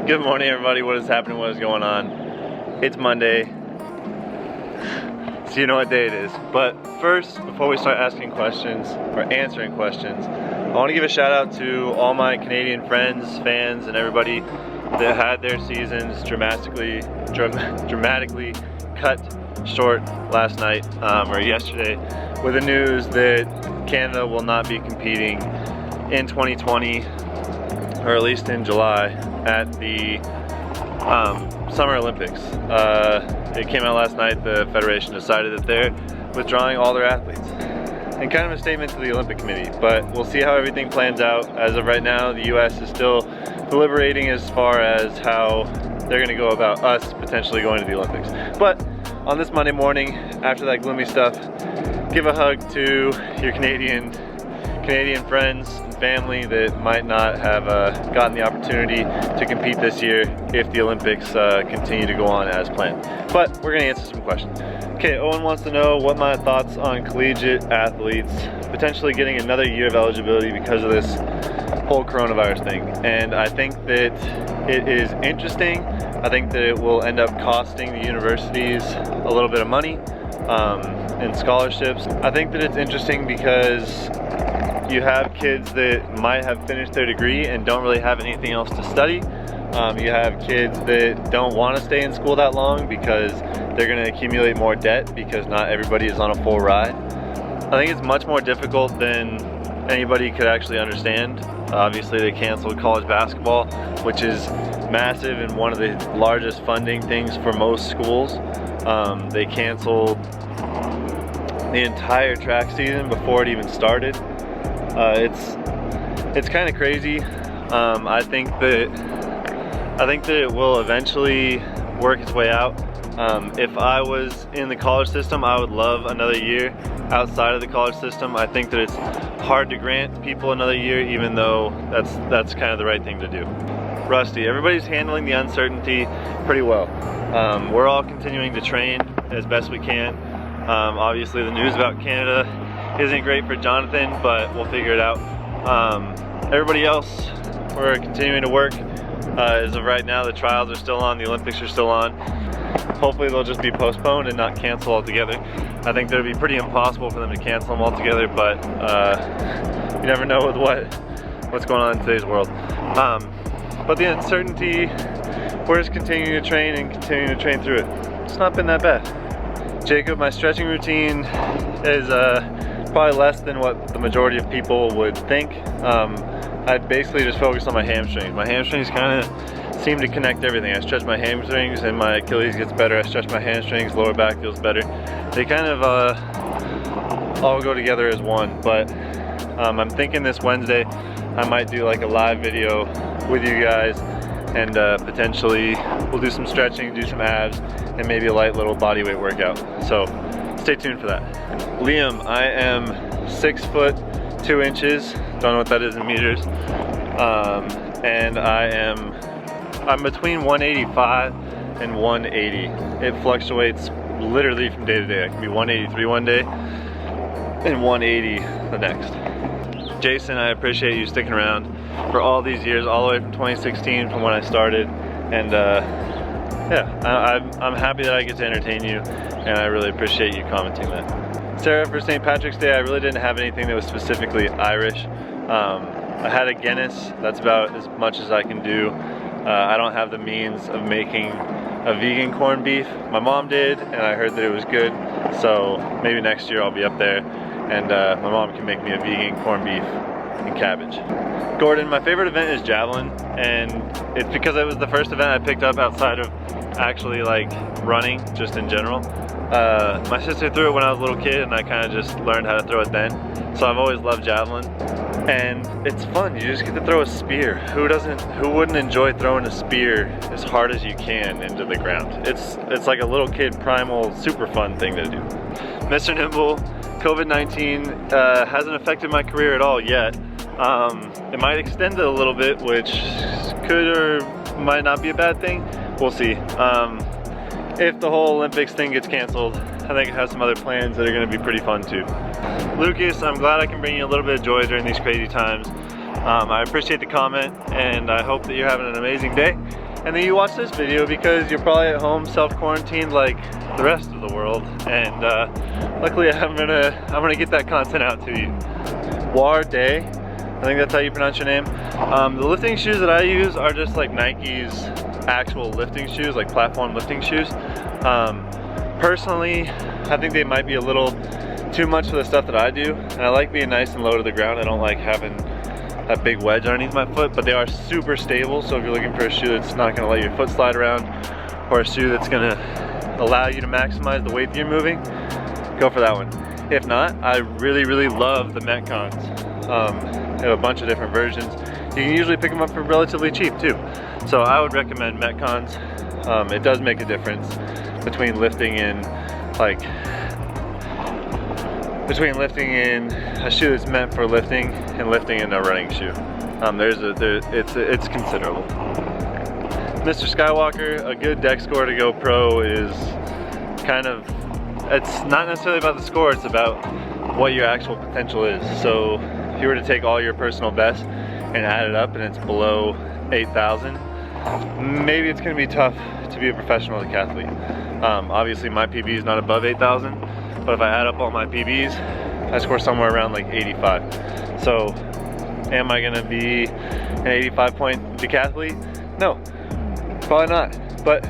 Good morning, everybody. What is happening? What is going on? It's Monday, so you know what day it is. But first, before we start asking questions or answering questions, I want to give a shout out to all my Canadian friends, fans, and everybody that had their seasons dramatically cut short last night or yesterday with the news that Canada will not be competing in 2020, or at least in July, at the Summer Olympics. It came out last night. The Federation decided that they're withdrawing all their athletes. And kind of a statement to the Olympic Committee, but we'll see how everything plans out. As of right now, the US is still deliberating as far as how they're gonna go about us potentially going to the Olympics. But on this Monday morning, after that gloomy stuff, give a hug to your Canadian friends and family that might not have gotten the opportunity to compete this year if the Olympics continue to go on as planned. But we're gonna answer some questions. Okay, Owen wants to know what my thoughts on collegiate athletes potentially getting another year of eligibility because of this whole coronavirus thing. And I think that it is interesting. I think that it will end up costing the universities a little bit of money in scholarships. I think that it's interesting because you have kids that might have finished their degree and don't really have anything else to study. You have kids that don't want to stay in school that long because they're going to accumulate more debt because not everybody is on a full ride. I think it's much more difficult than anybody could actually understand. Obviously they canceled college basketball, which is massive and one of the largest funding things for most schools. They canceled the entire track season before it even started. It's kind of crazy. I think that it will eventually work its way out. If I was in the college system, I would love another year outside of the college system. I think that it's hard to grant people another year, even though that's kind of the right thing to do. Rusty, everybody's handling the uncertainty pretty well. We're all continuing to train as best we can. Obviously the news about Canada isn't great for Jonathan, but we'll figure it out. Everybody else, we're continuing to work. As of right now, the trials are still on, the Olympics are still on. Hopefully they'll just be postponed and not cancel altogether. I think that would be pretty impossible for them to cancel them altogether, but you never know with what's going on in today's world. But the uncertainty, we're just continuing to train and continuing to train through it. It's not been that bad. Jacob, my stretching routine is probably less than what the majority of people would think. I basically just focus on my hamstrings. My hamstrings kind of seem to connect everything. I stretch my hamstrings and my Achilles gets better. I stretch my hamstrings, lower back feels better. They kind of all go together as one. But I'm thinking this Wednesday I might do like a live video with you guys, and potentially we'll do some stretching, do some abs, and maybe a light little body weight workout. So stay tuned for that. Liam, I am 6 foot 2 inches. Don't know what that is in meters. And I'm between 185 and 180. It fluctuates literally from day to day. I can be 183 one day and 180 the next. Jason, I appreciate you sticking around for all these years, all the way from 2016 from when I started. And yeah, I'm happy that I get to entertain you, and I really appreciate you commenting that. Sarah, for St. Patrick's Day, I really didn't have anything that was specifically Irish. I had a Guinness, that's about as much as I can do. I don't have the means of making a vegan corned beef. My mom did, and I heard that it was good, so maybe next year I'll be up there and my mom can make me a vegan corned beef and cabbage. Gordon, my favorite event is javelin, and it's because it was the first event I picked up outside of actually like running, just in general. My sister threw it when I was a little kid, and I kind of just learned how to throw it then. So I've always loved javelin, and it's fun. You just get to throw a spear. Who wouldn't enjoy throwing a spear as hard as you can into the ground? It's like a little kid primal, super fun thing to do. Mr. Nimble, COVID-19 hasn't affected my career at all yet. It might extend it a little bit, which could or might not be a bad thing. We'll see. If the whole Olympics thing gets canceled, I think it has some other plans that are going to be pretty fun too. Lucas, I'm glad I can bring you a little bit of joy during these these crazy times. I appreciate the comment, and I hope that you're having an amazing day. And I hope that you have a and then you watch this video because you're probably at home self-quarantined like the rest of the world, and luckily I'm gonna get that content out to you. War Day, I think that's how you pronounce your name. The lifting shoes that I use are just like Nike's actual lifting shoes, like platform lifting shoes. Personally, I think they might be a little too much for the stuff that I do, and I like being nice and low to the ground. I don't like having that big wedge underneath my foot, but they are super stable, so if you're looking for a shoe that's not going to let your foot slide around, or a shoe that's going to allow you to maximize the weight that you're moving, go for that one. If not, I really love the Metcons. They have a bunch of different versions. You can usually pick them up for relatively cheap too, so I would recommend Metcons. It does make a difference between lifting in a shoe that's meant for lifting and lifting in a running shoe. It's considerable. Mr. Skywalker, a good deck score to go pro is kind of, it's not necessarily about the score, it's about what your actual potential is. So if you were to take all your personal bests and add it up and it's below 8,000, maybe it's going to be tough to be a professional decathlete. Obviously my PB is not above 8,000, but if I add up all my PBs, I score somewhere around like 85. So am I going to be an 85 point decathlete? No, probably not, but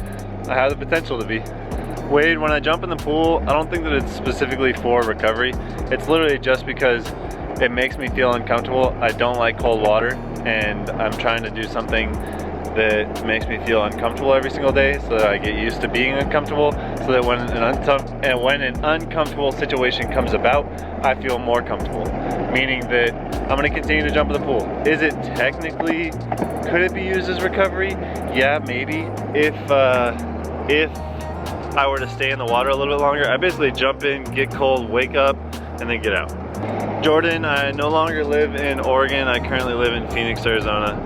I have the potential to be. Wade, when I jump in the pool, I don't think that it's specifically for recovery. It's literally just because it makes me feel uncomfortable. I don't like cold water, and I'm trying to do something that makes me feel uncomfortable every single day so that I get used to being uncomfortable, so that when an uncomfortable situation comes about, I feel more comfortable. Meaning that I'm going to continue to jump in the pool. Is it technically, could it be used as recovery? Yeah, maybe. If I were to stay in the water a little bit longer, I basically jump in, get cold, wake up, and then get out. Jordan, I no longer live in Oregon. I currently live in Phoenix, Arizona.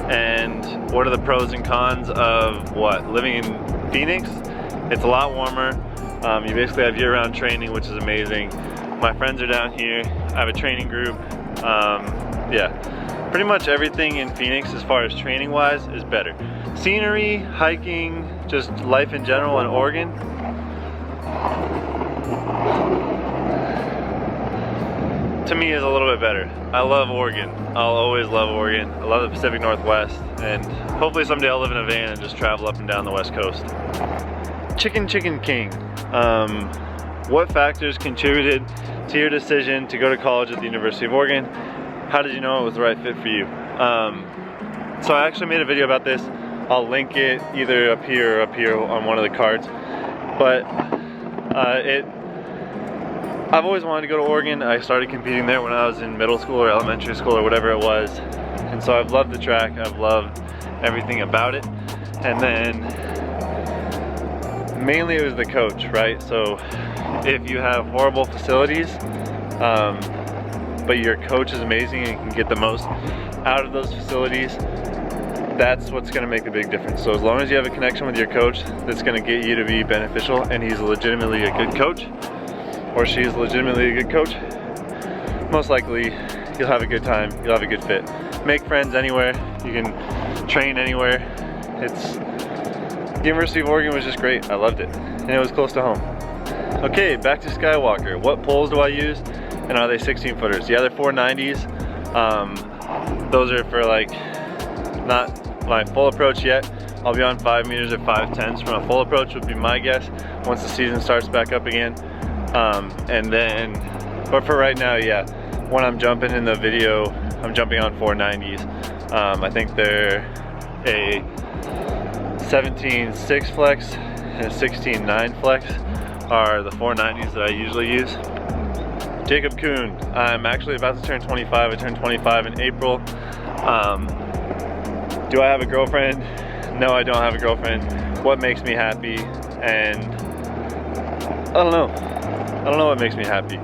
And what are the pros and cons of what? Living in Phoenix? It's a lot warmer. You basically have year-round training, which is amazing. My friends are down here. I have a training group. Yeah, pretty much everything in Phoenix as far as training-wise is better. Scenery, hiking, just life in general in Oregon. To me is a little bit better. I love Oregon. I'll always love Oregon. I love the Pacific Northwest, and hopefully someday I'll live in a van and just travel up and down the West Coast. Chicken King. What factors contributed to your decision to go to college at the University of Oregon? How did you know it was the right fit for you? So I actually made a video about this. I'll link it either up here or up here on one of the cards. But I've always wanted to go to Oregon. I started competing there when I was in middle school or elementary school or whatever it was. And so I've loved the track. I've loved everything about it. And then mainly it was the coach, right? So if you have horrible facilities, but your coach is amazing and you can get the most out of those facilities, that's what's going to make the big difference. So as long as you have a connection with your coach that's going to get you to be beneficial, and he's legitimately a good coach, or she's legitimately a good coach, most likely you'll have a good time, you'll have a good fit. Make friends anywhere, you can train anywhere. The University of Oregon was just great, I loved it, and it was close to home. Okay, back to Skywalker. What poles do I use, and are they 16 footers? Yeah, they're 490s. Those are for like, not my full approach yet. I'll be on 5 meters at 5/10s from a full approach would be my guess once the season starts back up again. And then, but for right now, yeah, when I'm jumping in the video, I'm jumping on 490s. I think they're a 17.6 flex and a 16.9 flex are the 490s that I usually use. Jacob Kuhn, I'm actually about to turn 25. I turned 25 in April. Do I have a girlfriend? No, I don't have a girlfriend. What makes me happy? And I don't know. I don't know what makes me happy.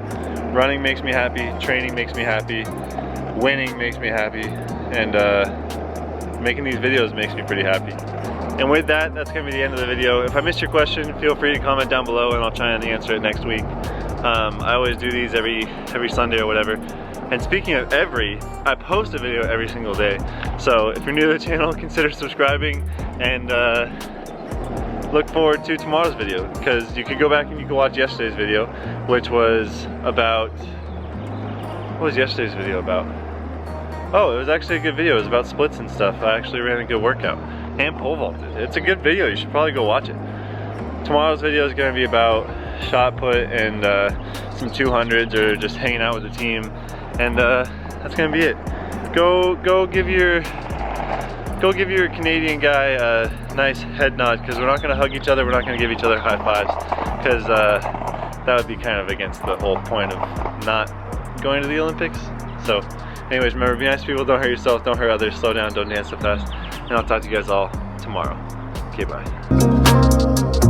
Running makes me happy, training makes me happy, winning makes me happy, and making these videos makes me pretty happy. And with that, that's gonna be the end of the video. If I missed your question, feel free to comment down below and I'll try and answer it next week. I always do these every Sunday or whatever. And speaking of I post a video every single day. So if you're new to the channel, consider subscribing and look forward to tomorrow's video, because you could go back and you can watch yesterday's video, which was about, what was yesterday's video about? Oh, it was actually a good video. It was about splits and stuff. I actually ran a good workout and pole vaulted. It's a good video. You should probably go watch it. Tomorrow's video is going to be about shot put and some 200s, or just hanging out with the team, and that's going to be it. Go give your Canadian guy a nice head nod, because we're not going to hug each other. We're not going to give each other high fives, because that would be kind of against the whole point of not going to the Olympics. So anyways, remember, be nice to people, don't hurt yourself, don't hurt others, slow down, don't dance so fast, and I'll talk to you guys all tomorrow. Okay, bye.